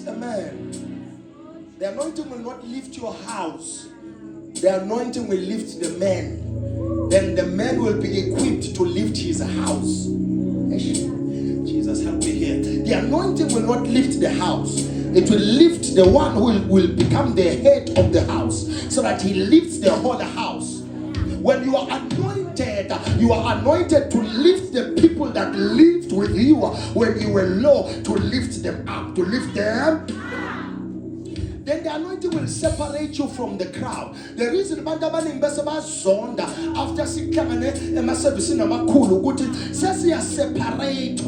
a man. The anointing will not lift your house. The anointing will lift the man. Then the man will be equipped to lift his house. Jesus, help me here. The anointing will not lift the house. It will lift the one who will become the head of the house, so that he lifts the whole house. When you are anointed to lift the people that lived with you when you were low, to lift them up, to lift them. Then the anointing will separate you from the crowd. The reason after sikhangane emasevicini amakhulu ukuthi sesiyaseparate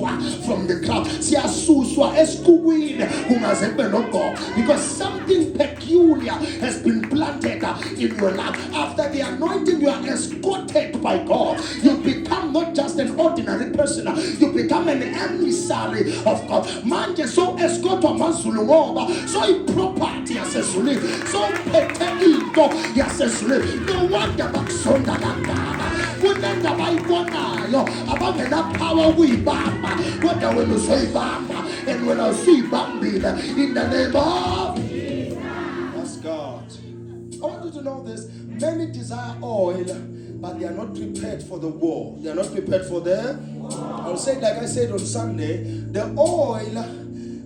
from the crowd, siyasuswa esikukwini kungaze kube nogogo, because something peculiar has been planted in your life. After the anointing, you are escorted by God. You become not just an ordinary person, you become an emissary of God. Manje so escortwa mazulu ngoba so property yasezulwini, so phethe into yasezulwini. No wonder bakusonda kangaka. Kunenda bayibonayo abangena power ukuyibamba, kodwa wena uzoyibamba, and when usuyibambile in the name of that's God. I want you to know this. Many desire oil, but they are not prepared for the war. They are not prepared for the war. I'll say like I said on Sunday, the oil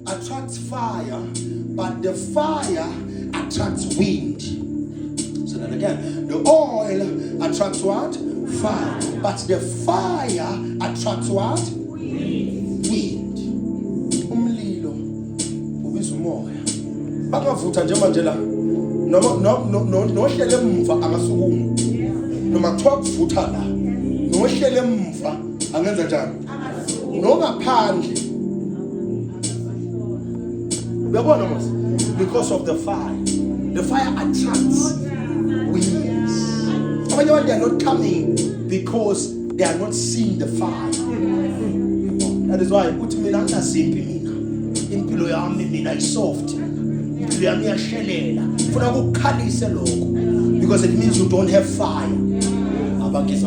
attracts fire, but the fire attracts wind. So then again, the oil attracts what? Fire. But the fire attracts what? Wind. Umlilo ubiza umoya. Bangavutha nje manje la. No hlele mva angasukuma. Noma kuthiwa kuvutha la. No hlele mva angenza njani? Nongaphandle. Uyabona mos? Because of the fire. The fire attracts winds. They are not coming because they are not seeing the fire. That is why ukuthi mina angasimpi mina. Impilo yami mina isoft. Impilo yami iyashelela. Ufuna ukukhalise lokho, because it means you don't have fire. You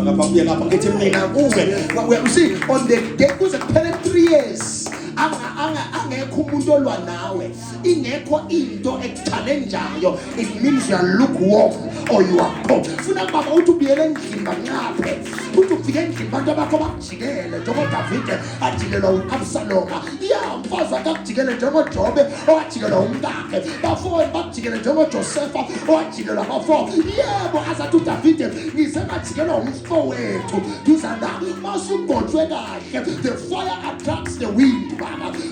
see, on the day kuze kuphele 3 years. Angekho umuntu olwa nawe, ingekho into ekuchallengeayo, it means you are lukewarm or you are cold. Funa baba uthi ubiyele endlini banqaphe, uthi ufike endlini bantu abakho bakujikele njengo David ajikelwa uAbsalom, ya mfazi akujikele njengo Jobe owajikelwa umkakhe, bafowethu bakujikele njengo Joseph owajikelwa abafowethu. Yebo azathi uDavid ngisebajikelwa umfowethu duzana masugotshwe kahle. The fire attracts the wind.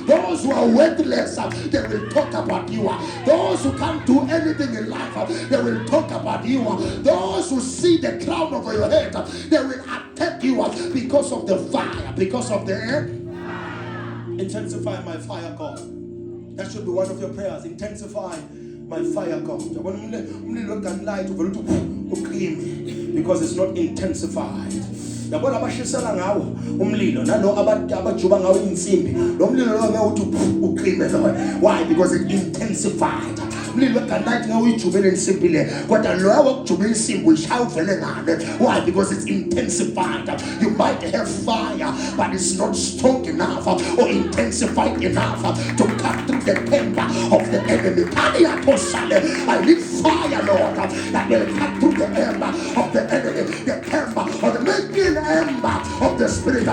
Those who are worthless, they will talk about you. Those who can't do anything in life, they will talk about you. Those who see the crown over your head, they will attack you because of the fire, because of the air. Intensify my fire, God. That should be one of your prayers. Intensify my fire, God. Because it's not intensified. Yabona abashisela ngawo umlilo nalo abajuba ngawo insimbi, lo mlilo lo ngeke uqime lo. Why? Because it intensified. Umlilo weganite ngawo ijubele insimbi le, kodwa lo awukujubela insimbi ushaya uvele ngale. Why? Because it's intensified. You might have fire, but it's not strong enough or intensified enough to cut through the temper of the enemy. I need fire, Lord, that will cut through the ember of the enemy, the temper of the making ember of the spirit.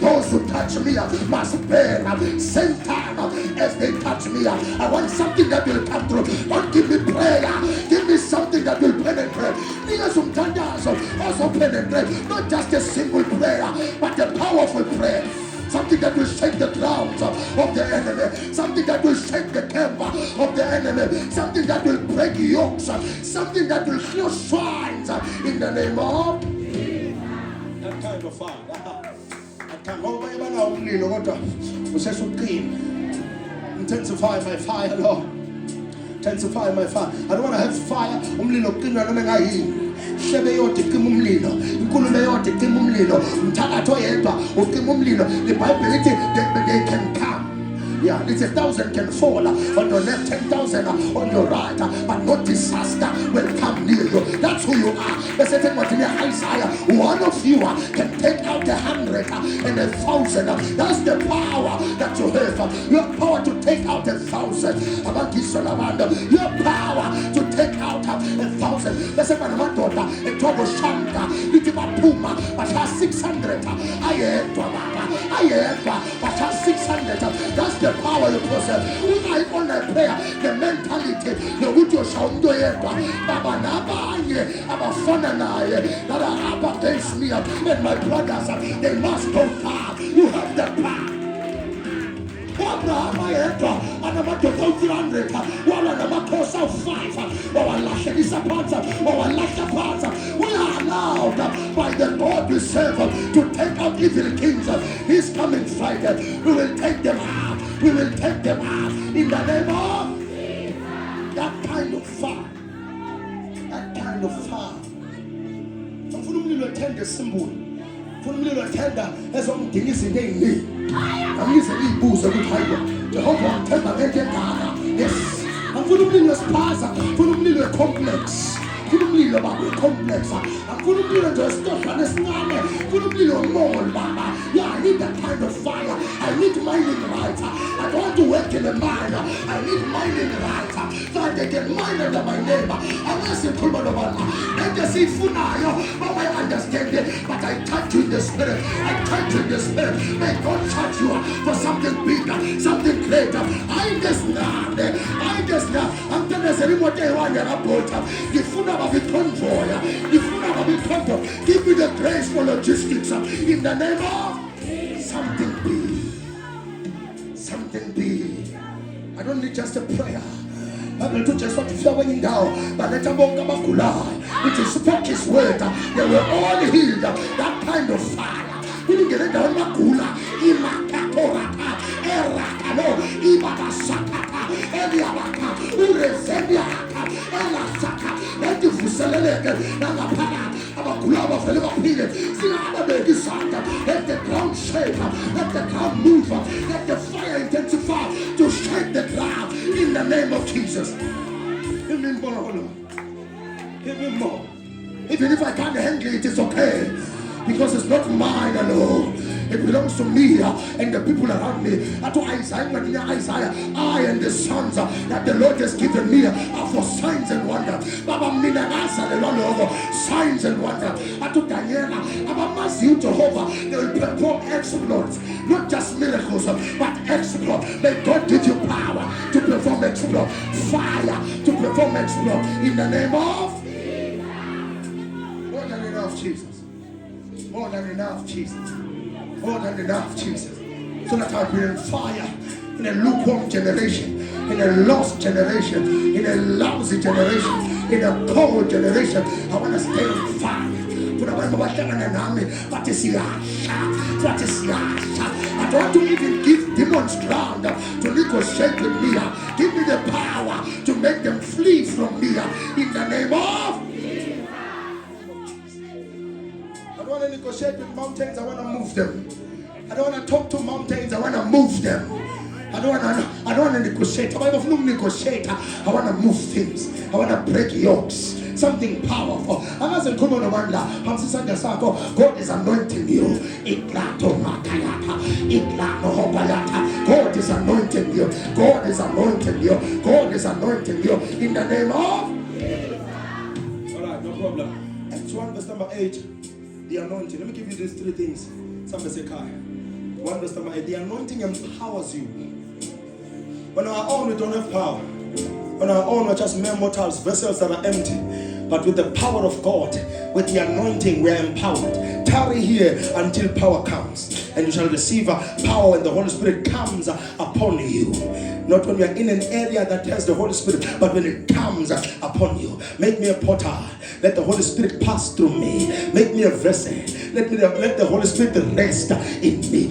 Those who touch me must burn. Satan, as they touch me, I want something that will come through. Don't give me prayer, give me something that will penetrate. Also penetrate, not just a single prayer, but a powerful prayer. Something that will shake the grounds of the enemy. Something that will shake the camp of the enemy. Something that will break yokes. Something that will kill swines in the name of that kind of fire. Intensify my fire, Lord. Intensify my fire. I don't want to have fire. Shebe yote cima umlilo, inkulumo yote cima umlilo, umthakatho yedwa ucima umlilo. The Bible says they can come. Yeah, it's 1,000 can fall on your left, 10,000 on your right, but no disaster will come near you. That's who you are. The second one in Isaiah, one of you can take out 100 and 1,000. That's the power that you have. You have power to take out 1,000. You have power to take out 1,000. The second one, a total shanta, little puma, but has 600. I have, but has 600. That's the power you possess. When I only prayer, the mentality, the video sound, Baba Naba, Abba Fonanaye, that are up against me and my brothers, they must go far. You have the power. Abraham, I enter, and I'm at the 1,000, while I'm at the 5, or I lash at his apart, or I lash apart. We are allowed by the God we serve to take out evil kings. He's coming Friday. We will take them out. We will take them out in the name of that kind of fire. That kind of fire. I'm going to attend the symbol. I'm going to attend as I'm doing this in the I'm using these boots of the tiger. Jehovah, tell my men, yes. I'm going to be a spaza. I'm going to be a complex. I'm going to be a complex. I'm going to be a stuff and a snare. I'm going to be a mall, mama. Yeah, I need that kind of fire. I need mining right. I don't want to work in the mine. I need mining right. So I get mine under my neighbor. I want to see people of Allah. I just see Funayo, but I understand it. But I touch you in the spirit. I touch you in the spirit. May God touch you for something bigger, something greater. I just now. I'm telling you, what they want to report. The Funa of the convoy. The Funa of the convoy. Give me the grace for logistics in the name of something big. Something big. I don't need just a prayer. I will do just what you feel weighing down. But let them walk about Kula. It is spoke his word. They were all healed. That kind of fire. We didn't get it down. Makula. Imakatoraka. Erakano. Ibabasakata. Eliabaka. Urezebiaka. Elasaka. Let the Fuseleke. Nagapana. Abakulaba. Philippa. Let the ground shake. Let the ground move. Let the fire intensify to shake the ground in the name of Jesus. Give me more. Give me more. Even if I can't handle it, it's okay. Because it's not mine alone. It belongs to me and the people around me. To Isaiah, I and the sons that the Lord has given me are for signs and wonders. Baba Minanasa, the Lord over signs and wonders. To Daniela, Baba Mazi Jehovah, they will perform exploits, not just miracles, but exploits. May God give you power to perform exploits, fire to perform exploits in the name of more than enough, Jesus. More than enough, Jesus. More than enough, Jesus. So that I bring fire in a lukewarm generation, in a lost generation, in a lousy generation, in a cold generation. I want to stay on fire. I don't want to even give demons ground to negotiate with me. Give me the power to make them flee from me in the name of. I don't want to negotiate with mountains, I want to move them. I don't want to talk to mountains, I want to move them. I don't want to negotiate. I want to negotiate. I want to move things. I want to break yokes. Something powerful. God is anointing you. God is anointing you. God is anointing you. God is anointing you in the name of. Alright, no problem. Acts 1 verse number 8. The anointing. Let me give you these three things. Somebody say Kai. 1 verse number 8. The anointing empowers you. On our own, we don't have power. On our own, we're just mere mortals, vessels that are empty. But with the power of God, with the anointing, we are empowered. Tarry here until power comes. And you shall receive power when the Holy Spirit comes upon you. Not when we are in an area that has the Holy Spirit, but when it comes upon you. Make me a potter. Let the Holy Spirit pass through me. Make me a vessel. Let the Holy Spirit rest in me.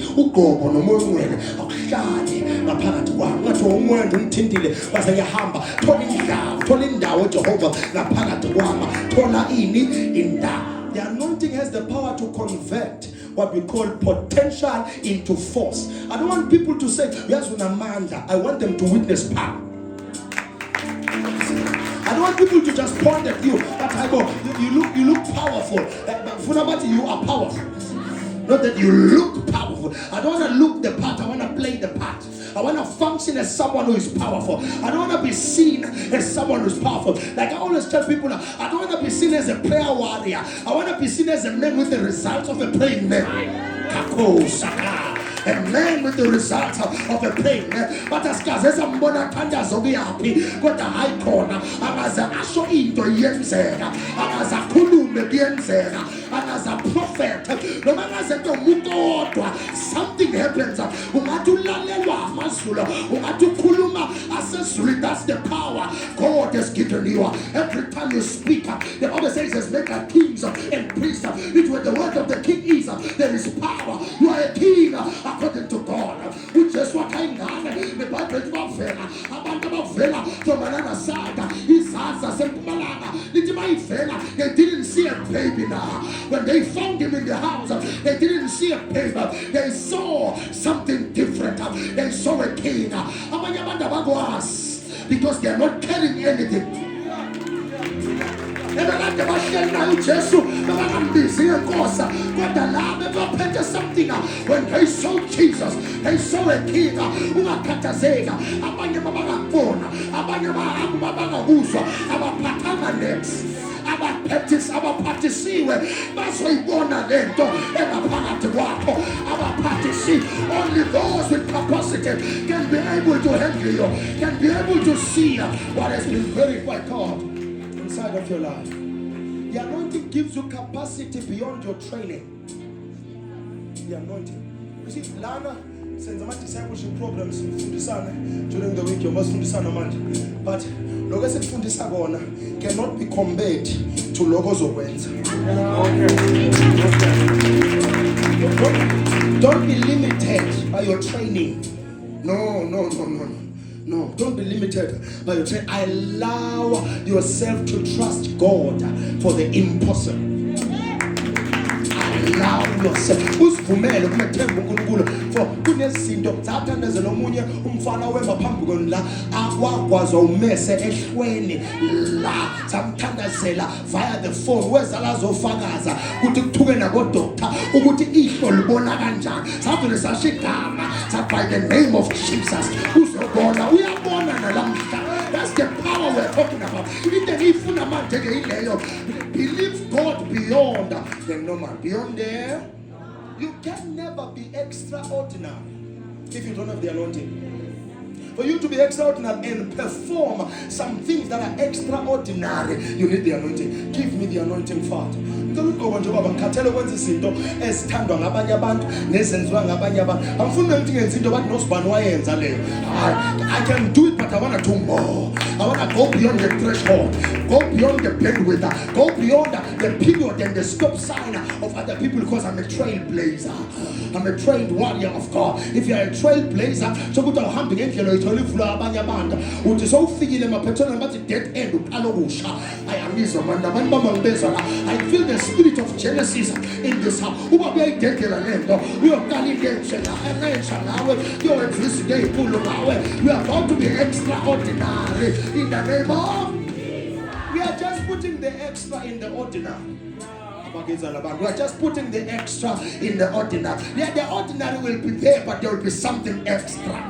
The anointing has the power to convert what we call potential into force. I don't want people to say, yes, Unamanda. I want them to witness power. I don't want people to just point at you. But I go, you look powerful. But Funabati, you are powerful. Not that you look powerful. I don't want to look the part. I want to play the part. I want to function as someone who is powerful. I don't want to be seen as someone who is powerful. Like I always tell people, I don't want to be seen as a prayer warrior. I want to be seen as a man with the results of a praying man. Kako Saka. A man with the results of a praying man. But as Kazesa Mbona Kanda Zogi happy, got the high corner. As a Asho into Yenzega. As a Kulum Yenzega. As a prophet. No matter as a Muko, something happens. That's the power God has given you. Every time you speak, the Bible says, "Has make a kings and priests." It's where the word of the king is. There is power. You are a king according to God. Which is what I know. The Bible is about Vela. About Vela from another side. His hands are simple. They didn't see a baby now. When they found him in the house, they didn't see a baby. They saw something different. They saw a king. Because they are not carrying anything. Something when they saw Jesus, they saw a king. Only those with capacity can be able to handle you, can be able to see what has been buried by God inside of your life. The anointing gives you capacity beyond your training. The anointing. You see, Lana sends my discipleship programs during the week. You must fundisana manje. But logo fundisana cannot be compared to logo zokwenza. Don't be limited by your training. No. No, don't be limited by your training. Allow yourself to trust God for the impossible. Allow yourself. Usivumele kumethemba uNkulunkulu for kunezinto zathandazela omunye umfana wemba phambi konla akwakwazi umese ehlweni la samthandazela via the phone wezala zofakaza ukuthi kuthuke nabo doctor ukuthi ihlo libona kanjani savele sashigama by the name of Jesus uzobona uyabona nalamhla. That's the power we're talking about. Believe God beyond the normal. Beyond there, you can never be extraordinary if you don't have the anointing. For you to be extraordinary and perform some things that are extraordinary, you need the anointing. Give me the anointing, Father. I can do it, but I want to do more. I want to go beyond the threshold, go beyond the bandwidth, go beyond the period and the stop sign of other people, because I'm a trailblazer. I'm a trained warrior of God. If you're a trailblazer, so put our hand against you. I feel the spirit of Genesis in this house. We are about to be extraordinary in the name of. We are just putting the extra in the ordinary. We are just putting the extra in the ordinary. Yeah, the ordinary will be there, but there will be something extra.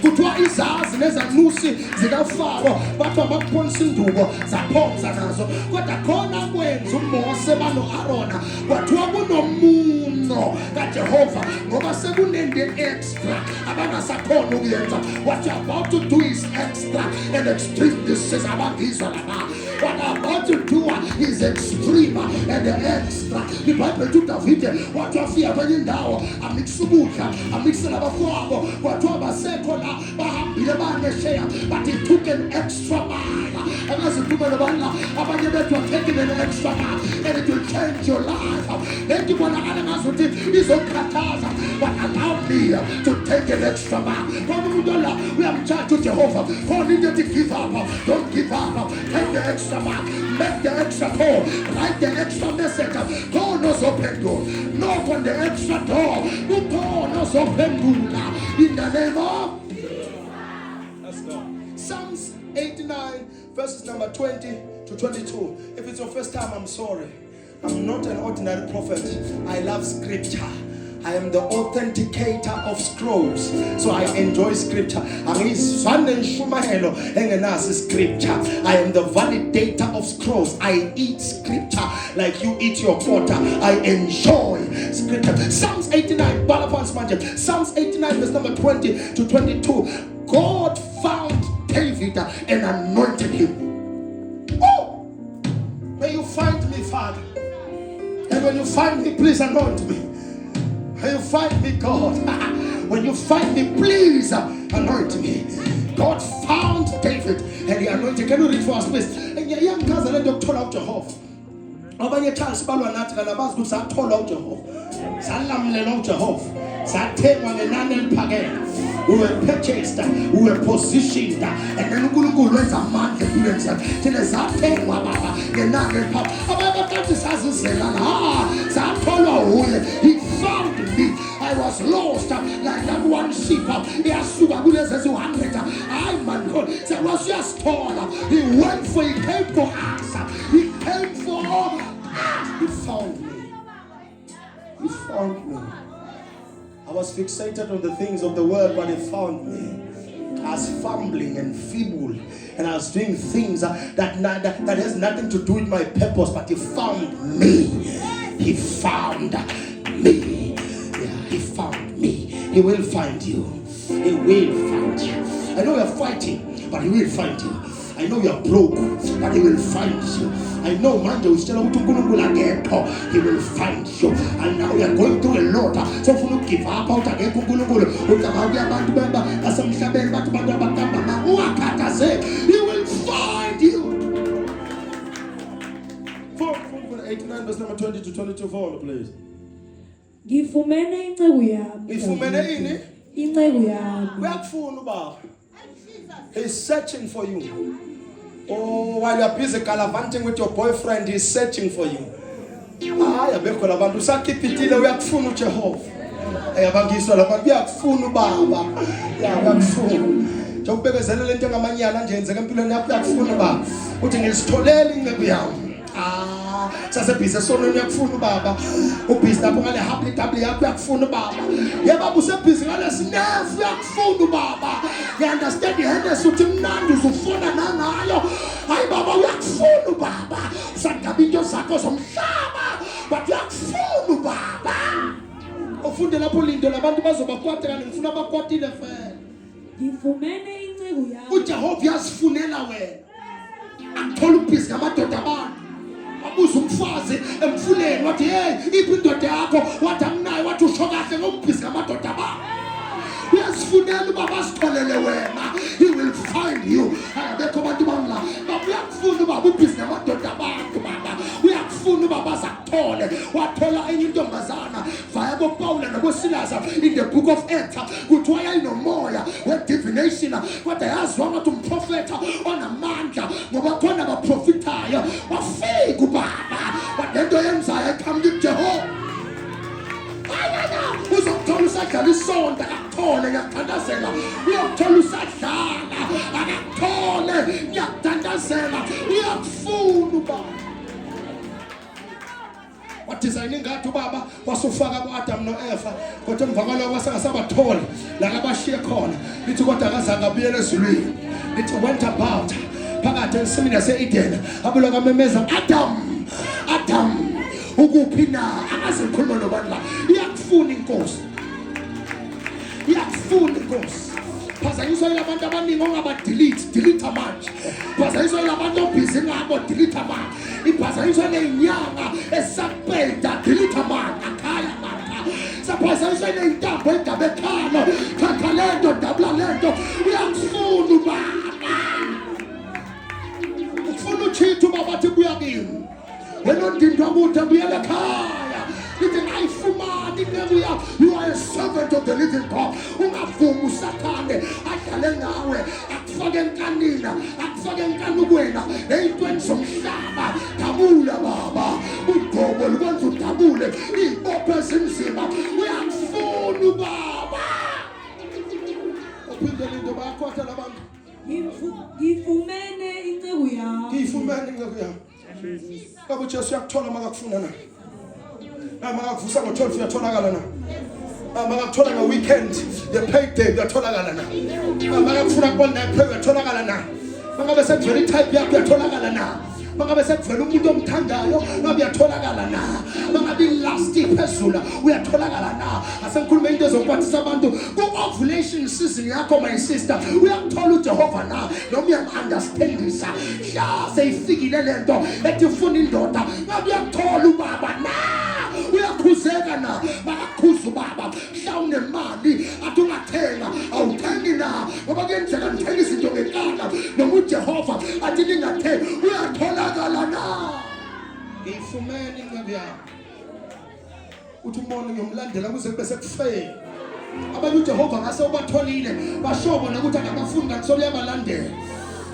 Kutwa izazi nezanusi zikafaro bathu abaphonisa indubo zaphonza nazo kodwa khona kwenza uMose bano Arona kwathiwa kunomuno kaJehova ngoba sekunende extra abangasakhona ukuyenza. What you are about to do is extra and extreme. This is abangizwa laba. What I'm about to do is extreme and extra. The Bible to David, what you fear when you now, I'm mixubuka, I'm mixing up a flower, what you are second, but it took an extra mile. And as a woman of Allah, about you that you are taking an extra mile, and it will change your life. Thank you for the animals who did is on Kataza, but allow me to take an extra mile. We have charged to Jehovah, for needed to give up. Don't give up. Take the extra mile. Make the extra call. Write the extra message. God knows open door. Knock on the extra door. God knows open door. In the name of let's go. Psalms 89 verses number 20 to 22. If it's your first time, I'm sorry. I'm not an ordinary prophet. I love scripture. I am the authenticator of scrolls, so I enjoy scripture. I am the validator of scrolls. I eat scripture like you eat your water. I enjoy scripture. Psalms 89, Psalms 89 verse number 20 to 22. God found David and anointed him. Oh, may you find me, Father, and when you find me, please anoint me. When you find me, God, when you find me, please anoint me. God found David and he anointed. Can you read for us, please? And young cousin, let them turn out Jehovah. Abanye Charles balwa nathi kanabazi ukuthi sathola uJehova. Salamlela uJehova. Sathengwa ngenani eliphakeme. We were purchased, we were positioned, and then uNkulunkulu wenza amandla empilweni zethu. Thina sathengwa baba ngenani eliphakeme. Ababantu sazizela la. Satholwa uye. He found me. I was lost like that one sheep. Yasuka kulezi 100. I man God. So was just taller. He went for, he came for us. He came for us. He found me. He found me. I was fixated on the things of the world, but he found me. I was fumbling and feeble, and I was doing things that has nothing to do with my purpose, but he found me. He found me. Yeah, he found me. He will find you. He will find you. I know you're fighting, but he will find you. I know you're broke, but he will find you. I know Mando is still he will find you. And now we are going through a lot. So if you give up out again, he will find you. 89 verse number 20 to 22 forward, please. Ngifumene inceku yami. Ngifumene ini? Inceku yami. Uyakufuna ubaba. He's searching for you. Oh, while you're busy gallivanting with your boyfriend, he's searching for you. Yabekho labantu sakhipitile uyakufuna uJehova. Yabangiswa labantu uyakufuna ubaba. Uyakufuna. Njengobhekezela lento engamanyala nje yenzeka empilweni yakho uyakufuna ubaba. Uthi ngisitholele inceku yami. Sasebhizi sonweni uyakufuna ubaba. Ubhizi lapho ngale happy double yakho uyakufuna ubaba. Yebaba usebhizi ngale sinefu uyakufuna ubaba. You understand the Hennes uthi mnandi uzufuna nangayo. Hayi baba uyakufuna ubaba. Usagaba into zakho zomhlaba. But uyakufuna ubaba. Ufunde lapho lindo labantu bazobakwata kanti ngifuna abakwatile vele. Ngifumene inceku yami. uJehova uyasifunela wena. Akuthola ubhizi ngamadoda abantu. Abuza umfazi emfuleni wathi hey iphi indoda yakho wathi anginayo wathi usho kahle ngokubhizi ngamadoda abantu. Uyasifunela ubaba asitholele wena. He will find you. Ayabekho abantu bangla. Baba uyakufuna ubaba ubhizi ngamadoda abantu baba. Uyakufuna ubaba azakuthole. Wathola enye intombazana vaya boPaul noBosilas in the book of Acts. Kuthiwa yayinomoya we-divination kodwa yazwa ngathi umprofeta onamandla ngoba khona abaprofitayo wafika ubaba. Wadento yenzayo ekhamba kuJehova. Uzothola usadlala isonto akakuthole ngiyakuthandazela. Uyothola usadlala akakuthole ngiyakuthandazela. Uyakufuna ubaba. Wadesign ngathi ubaba wasufaka kuAdam noEva kodwa emva kwalokho wasengasabathola la kabashiye khona. Lithi kodwa akazange abuyele ezulwini. Lithi went about phakathi ensimini yase-Eden abuloko amemeza Adam, Adam ukuphi na akaze ngikhuluma nobani la. Iyakufuna inkosi. Iyakufuna inkosi. Phazanyiswa labantu abaningi ongabadelete manje. Phazanyiswa labantu obhizi ngabo delete manje. Iphazanyiswa nezinyanga esapenda delete manje akhaya manje. Saphazanyiswa nezintambo egabekhalo thatha lento dabula lento. Uyakufuna ubaba. Ufuna uchitha ubaba athi buya kimi. Wena ndindwa ukuthi abuyele ekhaya. You are a servant of the living God. Ungavumi usathane adlale ngawe akufake enkanina akufake enkanukwena ezintweni zomhlaba udabula baba ugobo lukwenza udabule iy'bopho ezinzima uyakufuna ubaba uphindele into bayakhotha labantu ngifumene inceku yami ngiyifumene inceku yami baba uJesu uyakuthola makakufuna na makakuvusa ngo-12 uyatholakala na makakuthola nge-weekend ye-payday uyatholakala na makakufuna kubona pray uyatholakala na mangabe sekuvela i-type yakho uyatholakala na mangabe sekuvela umuntu omthandayo ngabe uyatholakala na mangabe ilasti phezulu uyatholakala na asengikhuluma into ezokwathisa abantu ku-ovulation season yakho my sister uyakuthola uJehova na noma uyam-understandisa hla seyifikile lento ethi ufuna indoda ngabe uyakuthola ubaba na uyakhuzeka na makakhuza ubaba mhla unemali athi ungathenga awuthengi na ngoba kuyenzeka ngithenga izinto ngenkana noma uJehova athi ningathengi uyatholakala na ngiyifumene inceku yami uthi umbone ngiyomlandela kuze kube sekufeni abanye uJehova ngase ubatholile basho bona ukuthi akabafuni kanti soluyabalandela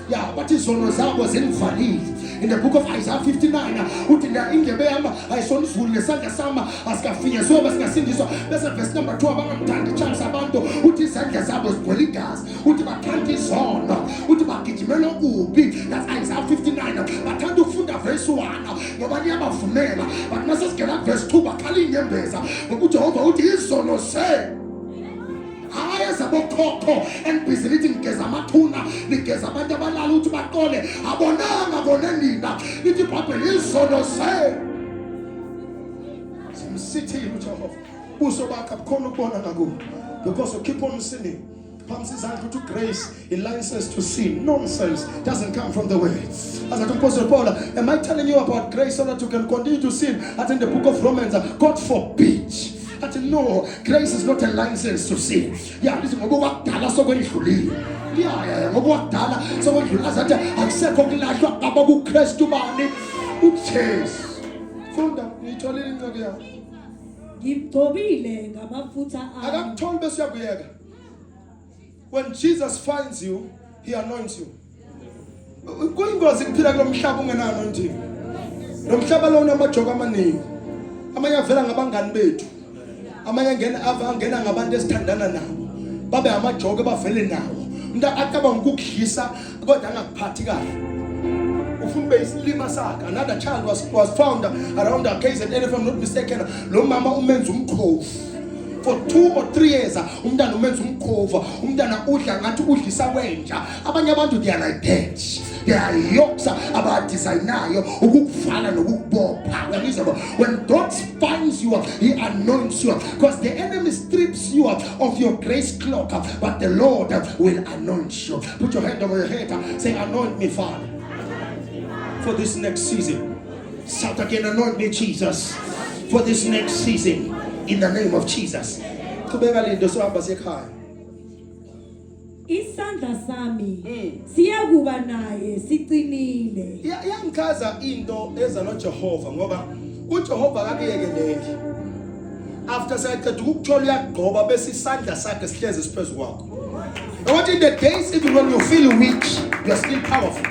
ya bathi izono zabo zingivalile in the book of Isaiah 59 uthi la indlebe yami ayisona izulu nesandla sami asikafinyezwe basingasindiswa bese verse number 2 abangamthandi chance abantu uthi izandla zabo zigcwele igazi uthi bathanda izono uthi bagijimela okubi that's Isaiah 59 bathanda ukufunda verse 1 ngoba liyabavumela but mase sigela verse 2 bakhala inyembeza ngoba uJehova uthi izono haya zabokhokho enibhizi ngigeza amathuna nigeza abantu abalala ukuthi baqole abonanga bona nina lithi iBhayibheli izono simsithile uJehova buso bakhe bukhona ukubona ngakubo because you keep on sinning. Palms izandla to grace a license to sin. Nonsense doesn't come from the word. As I told Apostle Paul, am I telling you about grace so that you can continue to sin? As in the book of Romans, God forbid. No, grace is not a license to sin. Yeah, listen, ngoba wakudala sokwendlulile. Yeah, ngoba wakudala sokwendlulile azathi akusekho kulahlwa ngaba kuKristu bani uJesu. Funda ngitholile inceku yakho. ngimgcobile ngamafutha ami Akakutholi bese uyakuyeka. When Jesus finds you, he anoints you. Kuyingozi kuphila kulomhlaba ungena anointing. Lo mhlaba lo unamajoka amaningi. Amanye avela ngabangani bethu. Amanye angena ngabantu esithandana nabo babe amajoke bavele nawo umuntu acabanga ukukudlisa kodwa angakuphathi kahle ufuna ube isilima sakhe. Another child was found around a case, and if I'm not mistaken lo mama umenza umkhovu for 2 or 3 years. Umntana umenza umkhova, umntana udla ngathi udlisa wenja. Abanye abantu they are like that. They are yokes abadesignayo ukukuvala nokukubopha. When God finds you, he anoints you, because the enemy strips you of your grace cloak, but the Lord will anoint you. Put your hand over your head, say, anoint me, Father, for this next season. Shout again, anoint me, Jesus, for this next season, in the name of Jesus. Isandla sami siyakuba naye siqinile. Iyangikhaza into eza noJehova ngoba uJehova akakuyekeleli. After sayaqeda ukuthola uyagqoba bese isandla sakhe sihleze siphezulu kwakho. What in the days even when you feel weak, you are still powerful.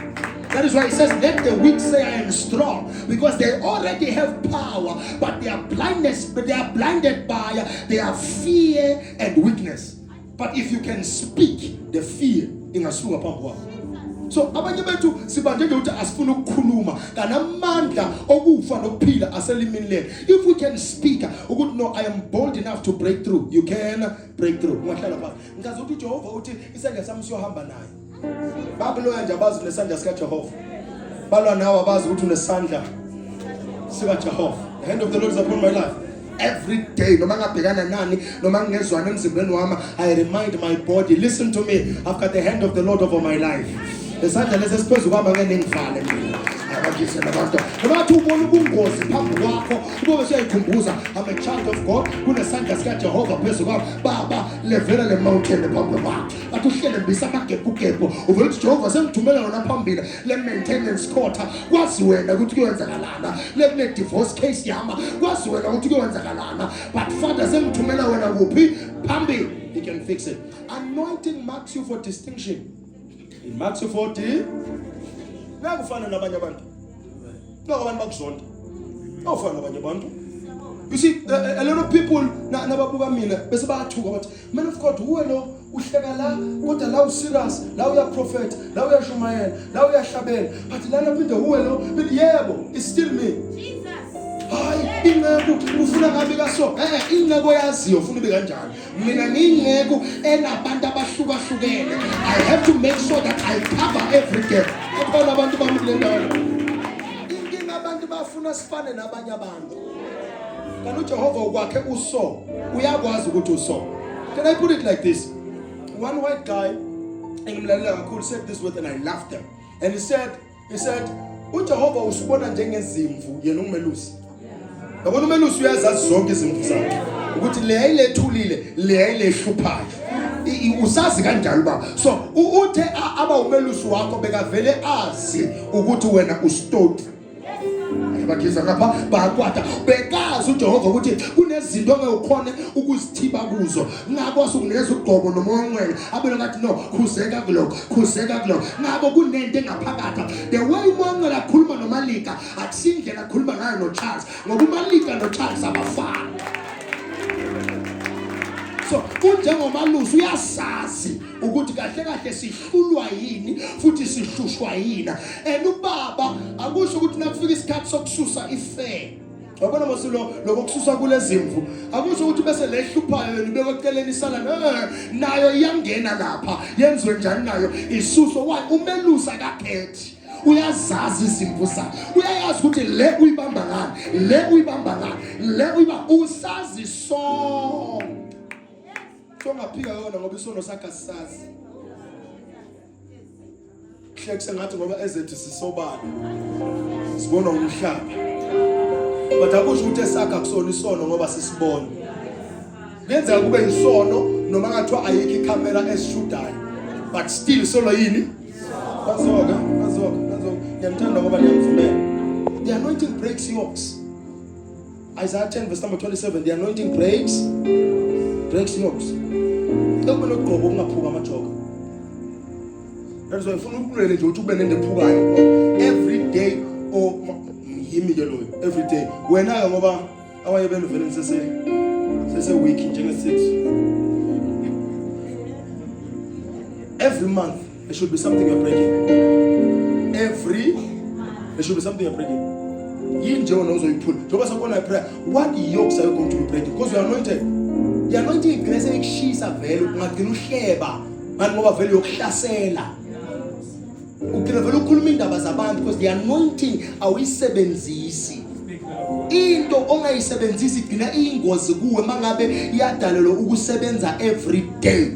That is why he says, let the weak say I am strong, because they already have power, but they are blinded by their fear and weakness. But if you can speak, the fear ingasuka phambi kwakho. So abanye bethu sibandele ukuthi asifuna ukukhuluma kanamandla okufa nokuphila aselimini lethu. If we can speak ukuthi no, I am bold enough to break through, you can break through. Ungahlala phansi. Ngikazi ukuthi uJehova uthi isandla sami siyohamba naye. Babilo nje abazi unesandla sika Jehova. Balwa nawe abazi ukuthi unesandla sika Jehova. The hand of the Lord is upon my life. Every day, no matter nani, no matter I remind my body, listen to me, I've got the hand of the Lord over my life. The Santa is supposed to I'm a child of God, who the Santa Scat Jehovah, Baba, Levera the mountain, the Papa. But to share them be some Kepo, over which Jehovah sent to me on a pumping, let maintenance court, what's when I would go in Zagalana, let me divorce case Yama, what's when I would go in Zagalana, but Father sent to me when I will be Pambi, he can fix it. Anointing marks you for distinction. It marks you for now find another bank. Abantu bakuzonda. Awufana nabanye abantu. You see, a lot of people nababuka mina bese bayathuka bathi, man of God, uwe lo uhleka la kodwa la userious, la uya prophet, la uyashumayela, la uyahlabela. But lana phinde uwe lo, yebo, it's still me. Jesus. Hayi, ingeke ufuna ngabe kaso. Ingeke yaziyo ufuna ube kanjani. Mina ngingeke enabantu abahlukahlukene. I have to make sure that I cover everything. Abona abantu bami kule ndawo. Inkinga abantu bafuna sifane nabanye abantu. Can Jehovah ukwakhe uso uyakwazi ukuthi uso. Can I put it like this? One white guy engimlalela kakhulu said this word and I laughed him. And he said uJehova usibona njengezimvu yena umelusi. Yabona umelusi uyazazi zonke izimvu zakhe. Ukuthi le ayilethulile, le ayilehluphayo. Usazi kanjalo baba. So uthe aba umelusi wakho bekavele azi ukuthi wena ustoti. Bakiza ngapha bakwata bekazi uJehova ukuthi kunezinto ongekukhona ukuzithiba kuzo ngakwazi ukunikeza ugqobo nomoya ongcwele abelo ngathi no khuzeka kuloko ngabo kunento engaphakathi the way umoya ongcwele akhuluma noMalika akusindlela akhuluma ngayo noCharles ngoba uMalika noCharles abafana. So unjengomalusi uyasazi ukuthi kahle kahle sihlulwa yini futhi sihlushwa yini. And ubaba akusho ukuthi nakufika isikhathi sokususa ife. Wabona masulo lokususa kulezimvu akusho ukuthi bese lehluphayo yena ubeke eceleni isala nayo iyangena lapha yenziwe njani nayo isuso why umelusa kakhethi. Uyazazi izimvu zakhe. Uyayazi ukuthi le uyibamba ngani, le uyibamba ngani, le uyiba usazi sonke. Ungaphika yona ngoba isono sakhe asisazi. Hleke sengathi ngoba ezethu sisobala. Sibona umhlaba. But akusho ukuthi esakha kusona isono ngoba sisibona. Kuyenzeka kube isono noma ngathiwa ayikho icamera esishudayo. But still solo yini? Bazoka. Ngiyamthanda ngoba ngiyamvumela. The anointing breaks yokes. Isaiah 10 verse number 27. The anointing breaks yokes. Lokho lokugqoba ungaphuka amajoka. That's why ufuna ukulele nje uthi ube nende phukayo every day or yimi ke loyo every day. Wena ke ngoba awaye benuvele sese week njenge 6. Every month there should be something you're breaking. There should be something you're breaking. Yini nje wona uzoyiphula. Njoba sakona prayer, what yokes are you going to be breaking? Because you are anointed. The anointing igreja ekushisa vele ungagcina uhleba manje ngoba vele yokuhlasela ugcina vele ukhuluma indaba zabantu because the anointing awuyisebenzisi into ongayisebenzisi igcina iyingozi kuwe mangabe iyadalelwa ukusebenza every day.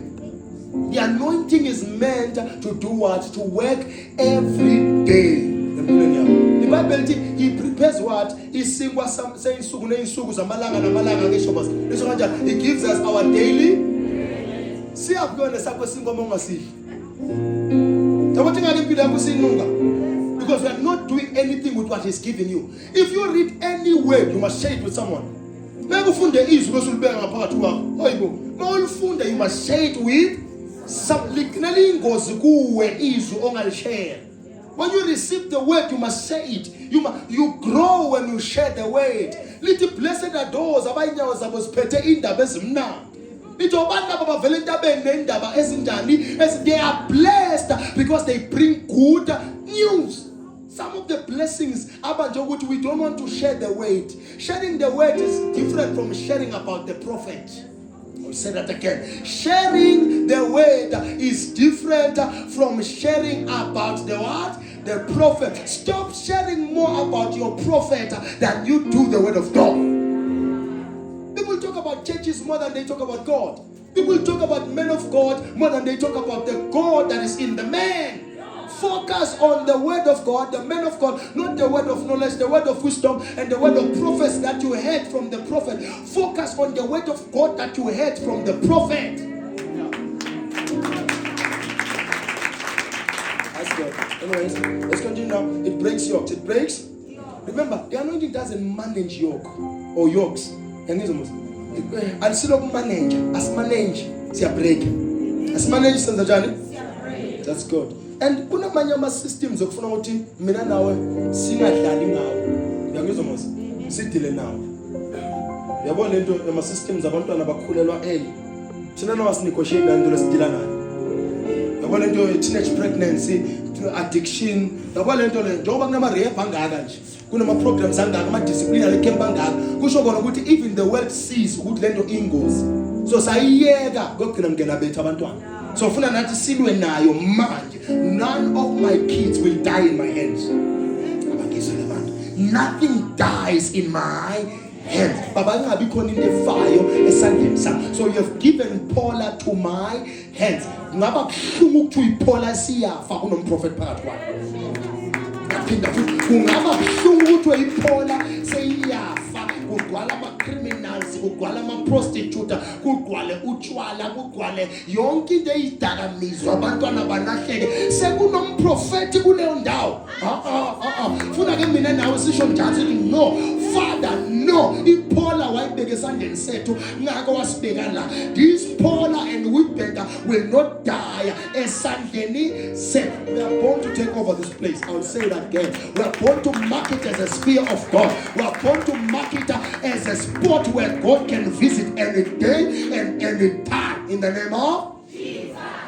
The anointing is meant to do what? To work every day. The Bible he prepares what? Isingwa seyinsuku neyinsuku zamalanga namalanga ngisho basi. Lesho kanjani? He gives us our daily. Siyakubona sakho singwa mongasidli. Tabothi ngale impilo yakho sinunga. Because we are not doing anything with what he's giving you. If you read any word, you must share it with someone. Mekufunde izwi bese ulibeka ngaphakathi kwakho. Hayibo. Mawulifunda you must share it with some. Likunale ingozi kuwe izwi ongalishare. When you receive the word, you must say it. You grow when you share the word. Little blessed are those abayinyawo zabo ziphethe indaba ezimnandi. Little abantu abavela entabeni nendaba ezinjani as they are blessed because they bring good news. Some of the blessings abanje ukuthi we don't want to share the word. Sharing the word is different from sharing about the prophet. I'll say that again. Sharing the word is different from sharing about the what? The prophet. Stop sharing more about your prophet than you do the word of God. People talk about churches more than they talk about God. People talk about men of God more than they talk about the God that is in the man. Focus on the word of God, the man of God, not the word of knowledge, the word of wisdom, and the word of prophecy that you heard from the prophet. Focus on the word of God that you heard from the prophet. That's good. Anyways, let's continue now. It breaks yokes. It breaks. Remember, the anointing doesn't manage yoke or yokes. And as manage, siya break. As manage senza jani. That's good. And kunamanye ama-systems okufuna ukuthi mina nawe singadlali ngawo. Uyangizwa mos? Sidile nawo. Yabona lento ama-systems abantwana bakhulelwa early. Thina nawe sinegotiate nanto lesidila nayo. Yabona lento teenage pregnancy, addiction. Yabona lento le njengoba kunama-rehab angaka nje. Kunama-programs angaka, ama-disciplinary camp angaka. Kusho kona ukuthi even the world sees ukuthi lento ingozi. So sayiyeka kokugcina mngena bethu abantwana. So funa nathi silwe nayo manje. None of my kids will die in my hands. Abangizwe labantu. Nothing dies in my hands. Baba ingabi khona into efayo esandleni sami. So you have given Paula to my hands. Ngaba kuhlungu ukuthi uyiPaula siyafa kunomprofeti phakathi kwakhe. Ngaphinda futhi kungaba kuhlungu ukuthi uyiPaula seyiyafa. Kugcwala ama-criminals, kugcwala ama-prostitute, kugcwale utshwala, kugcwale yonke into eyidakamizwa, abantwana balahleke. Sekunomprofeti kuleyo ndawo. Funa ke mina nawe sisho njalo sithi no, Father, no. iPaula wayibeka esandleni sethu, ngako wasibeka la. This Paula and Whitbecker will not die esandleni sethu. We are born to take over this place. I'll say that again. We are born to mark it as a sphere of God. We are born to mark it as a spot where God can visit any day and any time in the name of